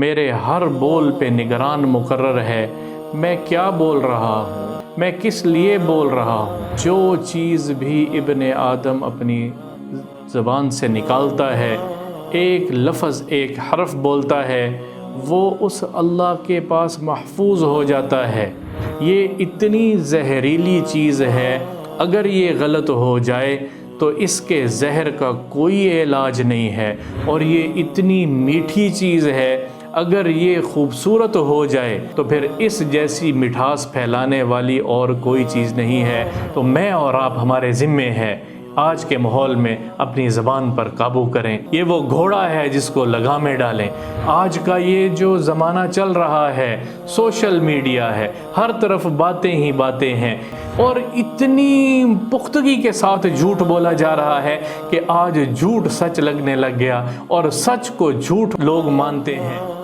میرے ہر بول پہ نگران مقرر ہے، میں کیا بول رہا ہوں، میں کس لیے بول رہا ہوں۔ جو چیز بھی ابن آدم اپنی زبان سے نکالتا ہے، ایک لفظ ایک حرف بولتا ہے، وہ اس اللہ کے پاس محفوظ ہو جاتا ہے۔ یہ اتنی زہریلی چیز ہے، اگر یہ غلط ہو جائے تو اس کے زہر کا کوئی علاج نہیں ہے، اور یہ اتنی میٹھی چیز ہے، اگر یہ خوبصورت ہو جائے تو پھر اس جیسی مٹھاس پھیلانے والی اور کوئی چیز نہیں ہے۔ تو میں اور آپ ہمارے ذمے ہے آج کے ماحول میں اپنی زبان پر قابو کریں۔ یہ وہ گھوڑا ہے جس کو لگامیں ڈالیں۔ آج کا یہ جو زمانہ چل رہا ہے، سوشل میڈیا ہے، ہر طرف باتیں ہی باتیں ہیں، اور اتنی پختگی کے ساتھ جھوٹ بولا جا رہا ہے کہ آج جھوٹ سچ لگنے لگ گیا، اور سچ کو جھوٹ لوگ مانتے ہیں۔